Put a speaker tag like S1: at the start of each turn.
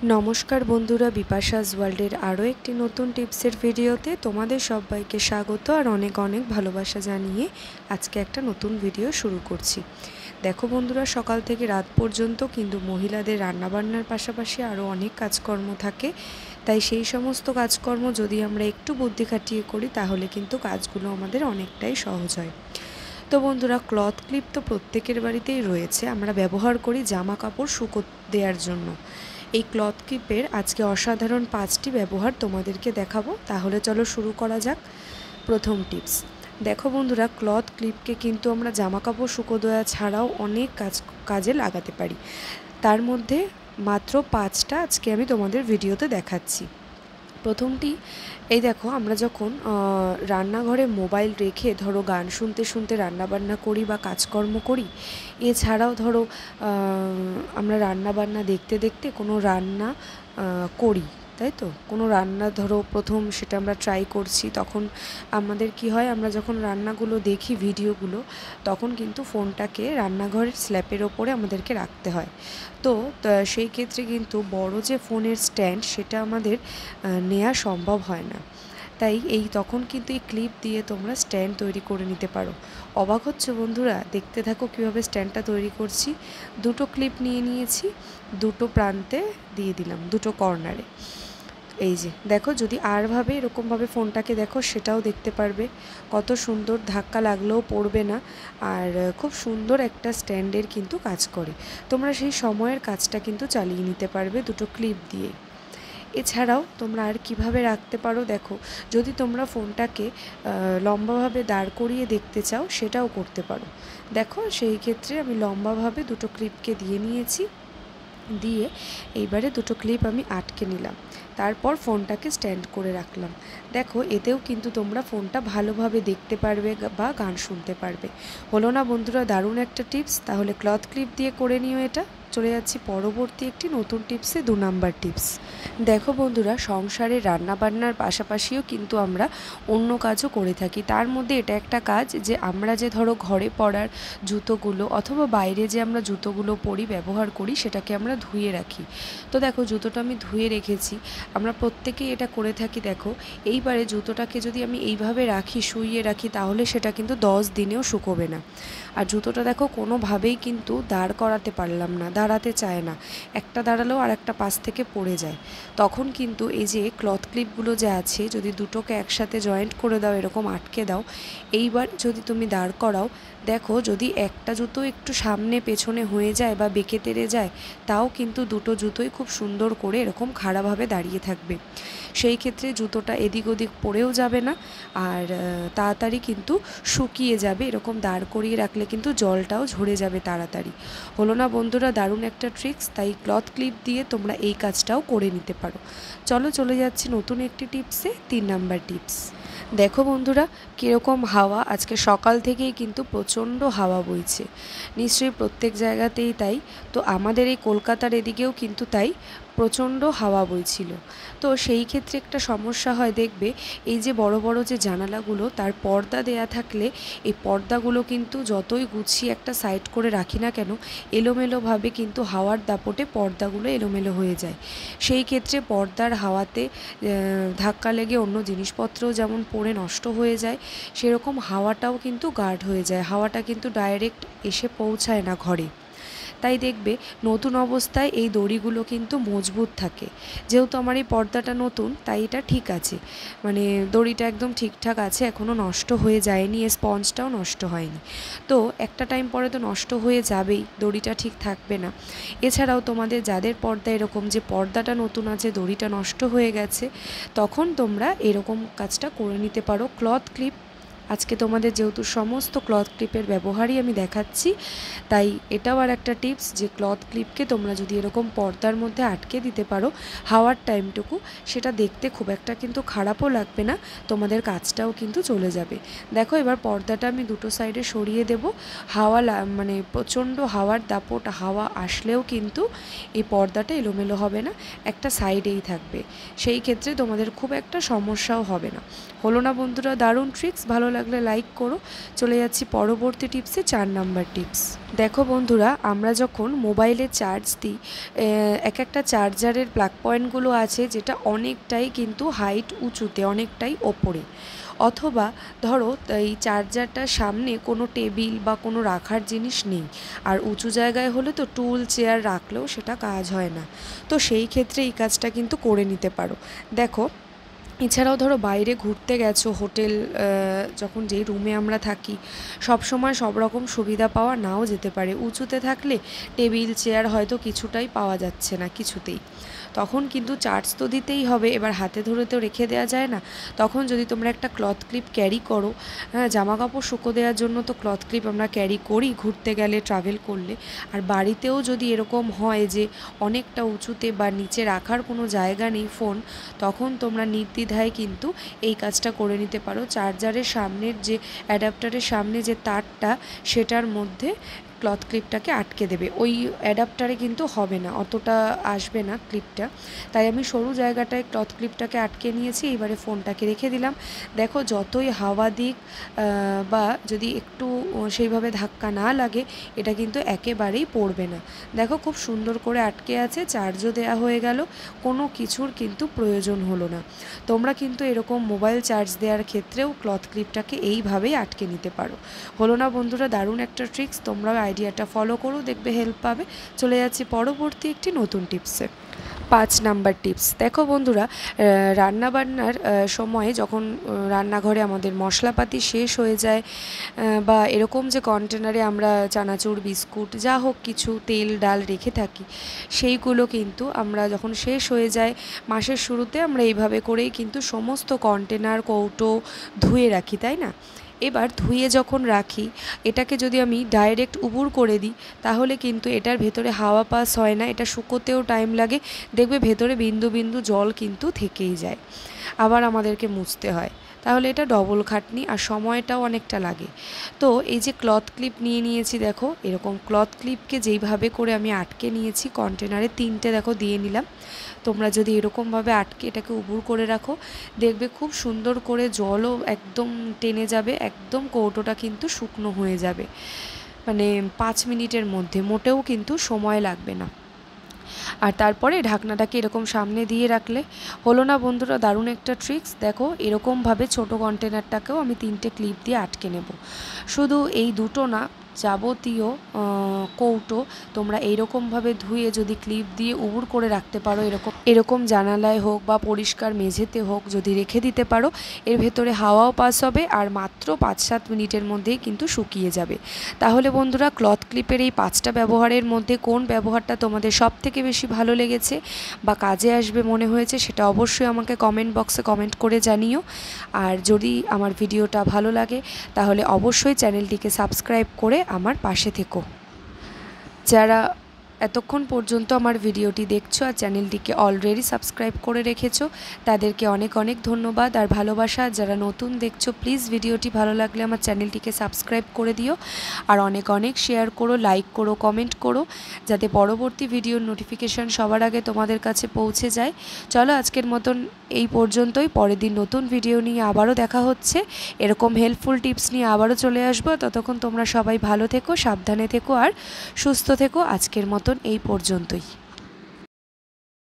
S1: नमस्कार बंधुरा बिपाशास वर्ल्डर आरो एक नतून टिप्सर भिडियोते तोमादेर सबाइके स्वागत और अनेक अनेक भालोबासा जानिए आज के एक नतून भिडियो शुरू करछि। देखो बंधुरा सकाल थेके रात पर्यन्त किन्तु महिलादेर रान्नाबान्नार पाशापाशि आरो अनेक काजकर्म थाके, ताई सेई समस्त काजकर्म यदि आमरा एकटू बुद्धि खाटिये करी ताहले किन्तु काजगुलो आमादेर अनेकटाई सहज हय। तो बंधुरा क्लथ क्लिप तो प्रत्येकेर बाड़ीतेई रयेछे, आमरा व्यवहार करी जामा कापड़ शुको देওয়ার জন্য। এই ক্লথ ক্লিপের আজকে অসাধারণ 5টি ব্যবহার তোমাদেরকে দেখাবো, তাহলে চলো শুরু করা যাক। প্রথম টিপস, দেখো বন্ধুরা ক্লথ ক্লিপকে কিন্তু আমরা জামা কাপড় শুকো দেওয়া ছাড়াও অনেক কাজে লাগাতে পারি। তার মধ্যে মাত্র 5টা আজকে আমি তোমাদের ভিডিওতে দেখাচ্ছি। প্রথমটি, এই দেখো আমরা যখন রান্নাঘরে মোবাইল রেখে ধরো গান শুনতে শুনতে রান্নাবান্না করি বা কাজকর্ম করি, এছাড়াও ধরো আমরা রান্নাবান্না দেখতে দেখতে কোনো রান্না করি, তাই তো কোনো রান্না ধরো প্রথম সেটা আমরা ট্রাই করছি, তখন আমাদের কি হয়, আমরা যখন রান্নাগুলো দেখি ভিডিওগুলো তখন কিন্তু ফোনটাকে রান্নাঘরের স্ল্যাপের ওপরে আমাদেরকে রাখতে হয়। তো সেই ক্ষেত্রে কিন্তু বড় যে ফোনের স্ট্যান্ড সেটা আমাদের নেওয়া সম্ভব হয় না, তাই এই তখন কিন্তু এই ক্লিপ দিয়ে তোমরা স্ট্যান্ড তৈরি করে নিতে পারো। অবাক হচ্ছে বন্ধুরা, দেখতে থাকো কীভাবে স্ট্যান্ডটা তৈরি করছি। দুটো ক্লিপ নিয়ে নিয়েছি, দুটো প্রান্তে দিয়ে দিলাম, দুটো কর্নারে। এই যে দেখো, যদি আরভাবে এরকমভাবে ফোনটাকে দেখো সেটাও দেখতে পারবে কত সুন্দর, ধাক্কা লাগলেও পড়বে না, আর খুব সুন্দর একটা স্ট্যান্ডের কিন্তু কাজ করে। তোমরা সেই সময়ের কাজটা কিন্তু চালিয়ে নিতে পারবে দুটো ক্লিপ দিয়ে। এছাড়াও তোমরা আর কিভাবে রাখতে পারো, দেখো যদি তোমরা ফোনটাকে লম্বাভাবে দাঁড় করিয়ে দেখতে চাও সেটাও করতে পারো। দেখো সেই ক্ষেত্রে আমি লম্বাভাবে দুটো ক্লিপকে দিয়ে নিয়েছি, দিয়ে এইবারে দুটো ক্লিপ আমি আটকে নিলাম, তারপর ফোনটাকে স্ট্যান্ড করে রাখলাম। দেখো এতেও কিন্তু তোমরা ফোনটা ভালোভাবে দেখতে পারবে বা গান শুনতে পারবে। হলো না বন্ধুরা দারুণ একটা টিপস? তাহলে ক্লথ ক্লিপ দিয়ে করে নিও এটা। চলে যাচ্ছি পরবর্তী একটি নতুন টিপসে, 2 নাম্বার টিপস। দেখো বন্ধুরা, সংসারে রান্নাবান্নার পাশাপাশিও কিন্তু আমরা অন্য কাজও করে থাকি। তার মধ্যে এটা একটা কাজ যে আমরা যে ধরো ঘরে পরার জুতোগুলো অথবা বাইরে যে আমরা জুতোগুলো পরি ব্যবহার করি সেটাকে আমরা ধুয়ে রাখি। তো দেখো জুতোটা আমি ধুয়ে রেখেছি, আমরা প্রত্যেকেই এটা করে থাকি। দেখো এইবারে জুতোটাকে যদি আমি এইভাবে রাখি, শুইয়ে রাখি, তাহলে সেটা কিন্তু 10 দিনেও শুকোবে না। আর জুতোটা দেখো কোনোভাবেই কিন্তু দাঁড় করাতে পারলাম না, দাঁড়াতে চায় না, একটা দাঁড়ালেও আর একটা পাশ থেকে পড়ে যায়। তখন কিন্তু এই যে ক্লথ ক্লিপগুলো যে আছে, যদি দুটোকে একসাথে জয়েন্ট করে দাও, এরকম আটকে দাও, এইবার যদি তুমি দাঁড় করাও, দেখো যদি একটা জুতো একটু সামনে পেছনে হয়ে যায় বা বেঁকে তেড়ে যায়, তাও কিন্তু দুটো জুতোই খুব সুন্দর করে এরকম খাড়াভাবে দাঁড়িয়ে থাকবে। সেই ক্ষেত্রে জুতোটা এদিক ওদিক পড়েও যাবে না, আর তাড়াতাড়ি কিন্তু শুকিয়ে যাবে। এরকম দাঁড় করিয়ে রাখলে কিন্তু জলটাও ঝরে যাবে তাড়াতাড়ি। হলো না বন্ধুরা দারুণ একটা ট্রিক্স? তাই ক্লথ ক্লিপ দিয়ে তোমরা এই কাজটাও করে নিতে পারো। চলো চলে যাচ্ছি নতুন একটি টিপসে, 3 নাম্বার টিপস। দেখো বন্ধুরা কীরকম হাওয়া, আজকে সকাল থেকেই কিন্তু প্রচণ্ড হাওয়া বইছে, নিশ্চয়ই প্রত্যেক জায়গাতেই তাই। তো আমাদের এই কলকাতার এদিকেও কিন্তু তাই প্রচণ্ড হাওয়া বইছিল। তো সেই ক্ষেত্রে একটা সমস্যা হয়, দেখবে এই যে বড় বড় যে জানালাগুলো তার পর্দা দেয়া থাকলে এই পর্দাগুলো কিন্তু যতই গুছিয়ে একটা সাইড করে রাখি না কেন, এলোমেলোভাবে কিন্তু হাওয়ার দাপটে পর্দাগুলো এলোমেলো হয়ে যায়। সেই ক্ষেত্রে পর্দার হাওয়াতে ধাক্কা লেগে অন্য জিনিসপত্রও যেমন পড়ে নষ্ট হয়ে যায়, সেরকম হাওয়াটাও কিন্তু গার্ড হয়ে যায়, হাওয়াটা কিন্তু ডাইরেক্ট এসে পৌঁছায় না ঘরে। তাই দেখবে নতুন অবস্থায় এই দড়িগুলো কিন্তু মজবুত থাকে। যেহেতু আমার এই পর্দাটা নতুন তাই এটা ঠিক আছে, মানে দড়িটা একদম ঠিকঠাক আছে, এখনও নষ্ট হয়ে যায়নি, স্পঞ্জটাও নষ্ট হয়নি। তো একটা টাইম পরে তো নষ্ট হয়ে যাবেই, দড়িটা ঠিক থাকবে না। এছাড়াও তোমাদের যাদের পর্দা এরকম যে পর্দাটা নতুন আছে, দড়িটা নষ্ট হয়ে গেছে, তখন তোমরা এরকম কাজটা করে নিতে পারো। ক্লথ ক্লিপ আজকে তোমাদের যেহেতু সমস্ত ক্লথ ক্লিপের ব্যবহারই আমি দেখাচ্ছি, তাই এটাও আর একটা টিপস যে ক্লথ ক্লিপকে তোমরা যদি এরকম পর্দার মধ্যে আটকে দিতে পারো হাওয়ার টাইমটুকু, সেটা দেখতে খুব একটা কিন্তু খারাপও লাগবে না, তোমাদের কাজটাও কিন্তু চলে যাবে। দেখো এবার পর্দাটা আমি দুটো সাইডে সরিয়ে দেব, হাওয়া মানে প্রচণ্ড হাওয়ার দাপট, হাওয়া আসলেও কিন্তু এই পর্দাটা এলোমেলো হবে না, একটা সাইডেই থাকবে। সেই ক্ষেত্রে তোমাদের খুব একটা সমস্যাও হবে না। হলো না বন্ধুরা দারুণ ট্রিক্স? ভালো লাগলে লাইক করো। চলে যাচ্ছি পরবর্তী টিপসে, 4 নাম্বার টিপস। দেখো বন্ধুরা, আমরা যখন মোবাইলে চার্জ দিই, এক একটা চার্জারের প্লাগ পয়েন্টগুলো আছে যেটা অনেকটাই কিন্তু হাইট উঁচুতে, অনেকটাই ওপরে, অথবা ধরো এই চার্জারটার সামনে কোনো টেবিল বা কোনো রাখার জিনিস নেই, আর উঁচু জায়গায় হলে তো টুল চেয়ার রাখলেও সেটা কাজ হয় না। তো সেই ক্ষেত্রে এই কাজটা কিন্তু করে নিতে পারো। দেখো, এছাড়াও ধরো বাইরে ঘুরতে গেছো, হোটেল যখন যেই রুমে আমরা থাকি, সব সময় সব রকম সুবিধা পাওয়া নাও যেতে পারে। উঁচুতে থাকলে টেবিল চেয়ার হয়তো কিছুটাই পাওয়া যাচ্ছে না, কিছুতেই, তখন কিন্তু চার্জ তো দিতেই হবে। এবার হাতে ধরে তো রেখে দেওয়া যায় না। তখন যদি তোমরা একটা ক্লথ ক্লিপ ক্যারি করো, হ্যাঁ, জামা কাপড় শুকো দেওয়ার জন্য তো ক্লথ ক্লিপ আমরা ক্যারি করি ঘুরতে গেলে, ট্রাভেল করলে। আর বাড়িতেও যদি এরকম হয় যে অনেকটা উঁচুতে বা নিচে রাখার কোনো জায়গা নেই ফোন, তখন তোমরা নির্দ্বিধায় কিন্তু এই কাজটা করে নিতে পারো। চার্জারের সামনের যে অ্যাডাপ্টারের সামনে যে তারটা, সেটার মধ্যে ক্লথ ক্লিপটাকে আটকে দেবে। ওই অ্যাডাপ্টারে কিন্তু হবে না, অতটা আসবে না ক্লিপটা, তাই আমি সরু জায়গাটায় ক্লথ ক্লিপটাকে আটকে নিয়েছি। এবারে ফোনটাকে রেখে দিলাম। দেখো, যতই হাওয়া দিক বা যদি একটু সেইভাবে ধাক্কা না লাগে, এটা কিন্তু একেবারেই পড়বে না। দেখো, খুব সুন্দর করে আটকে আছে, চার্জও দেওয়া হয়ে গেল, কোনো কিছুর কিন্তু প্রয়োজন হলো না। তোমরা কিন্তু এরকম মোবাইল চার্জ দেওয়ার ক্ষেত্রেও ক্লথ ক্লিপটাকে এইভাবেই আটকে নিতে পারো। হলো না বন্ধুরা দারুণ একটা ট্রিক্স? তোমরাও আইডিয়াটা ফলো করো, দেখবে হেল্প পাবে। চলে যাচ্ছি পরবর্তী একটি নতুন টিপসে, 5 নাম্বার টিপস। দেখো বন্ধুরা, রান্নাবান্নার সময়ে যখন রান্নাঘরে আমাদের মশলাপাতি শেষ হয়ে যায়, বা এরকম যে কন্টেনারে আমরা চানাচুর, বিস্কুট, যা হোক কিছু তেল ডাল রেখে থাকি, সেইগুলো কিন্তু আমরা যখন শেষ হয়ে যায় মাসের শুরুতে, আমরা এইভাবে করেই কিন্তু সমস্ত কন্টেনার, কৌটো ধুয়ে রাখি, তাই না? এবার ধুয়ে যখন রাখি, এটাকে যদি আমি ডাইরেক্ট উবুর করে দিই, তাহলে কিন্তু এটার ভেতরে হাওয়া পাস হয় না, এটা শুকোতেও টাইম লাগে, দেখবে ভেতরে বিন্দু বিন্দু জল কিন্তু থেকেই যায়, আবার আমাদেরকে মুছতে হয়। তাহলে এটা ডবল খাটনি আর সময়টাও অনেকটা লাগে। তো এই যে ক্লথ ক্লিপ নিয়ে নিয়েছি, দেখো এরকম ক্লথ ক্লিপকে যেইভাবে করে আমি আটকে নিয়েছি কন্টেনারে, 3টে দেখো দিয়ে নিলাম। তোমরা যদি এরকমভাবে আটকে এটাকে উবুর করে রাখো, দেখবে খুব সুন্দর করে জলও একদম টেনে যাবে, একদম কৌটোটা কিন্তু শুকনো হয়ে যাবে, মানে 5 মিনিটের মধ্যে, মোটেও কিন্তু সময় লাগবে না। আর তারপরে ঢাকনাটাকে এরকম সামনে দিয়ে রাখলে হলো না বন্ধুরা দারুণ একটা ট্রিক্স? দেখো, এরকমভাবে ছোটো কন্টেনারটাকেও আমি 3টে ক্লিপ দিয়ে আটকে নেব। শুধু এই দুটো না, যাবতীয় কৌটো তোমরা এইরকমভাবে ধুয়ে যদি ক্লিপ দিয়ে উবুর করে রাখতে পারো, এরকম জানালায় হোক বা পরিষ্কার মেঝেতে হোক যদি রেখে দিতে পারো, এর ভেতরে হাওয়াও পাস হবে, আর মাত্র 5-7 মিনিটের মধ্যেই কিন্তু শুকিয়ে যাবে। তাহলে বন্ধুরা, ক্লথ ক্লিপের এই 5টা ব্যবহারের মধ্যে কোন ব্যবহারটা তোমাদের সব থেকে বেশি ভালো লেগেছে বা কাজে আসবে মনে হয়েছে, সেটা অবশ্যই আমাকে কমেন্ট বক্সে কমেন্ট করে জানিও। আর যদি আমার ভিডিওটা ভালো লাগে, তাহলে অবশ্যই চ্যানেলটিকে সাবস্ক্রাইব করে আমার পাশে থেকো। যারা এতক্ষণ পর্যন্ত আমার ভিডিওটি দেখছো আর চ্যানেলটিকে অলরেডি সাবস্ক্রাইব করে রেখেছো, তাদেরকে অনেক অনেক ধন্যবাদ আর ভালোবাসা। যারা নতুন দেখছো, প্লিজ ভিডিওটি ভালো লাগলে আমার চ্যানেলটিকে সাবস্ক্রাইব করে দিও, আর অনেক অনেক শেয়ার করো, লাইক করো, কমেন্ট করো, যাতে পরবর্তী ভিডিওর নোটিফিকেশান সবার আগে তোমাদের কাছে পৌঁছে যায়। চলো, আজকের মতন এই পর্যন্তই। পরের দিন নতুন ভিডিও নিয়ে আবারও দেখা হচ্ছে, এরকম হেল্পফুল টিপস নিয়ে আবারও চলে আসবো। ততক্ষণ তোমরা সবাই ভালো থেকো, সাবধানে থেকো আর সুস্থ থেকো। আজকের মতন এই পর্যন্তই।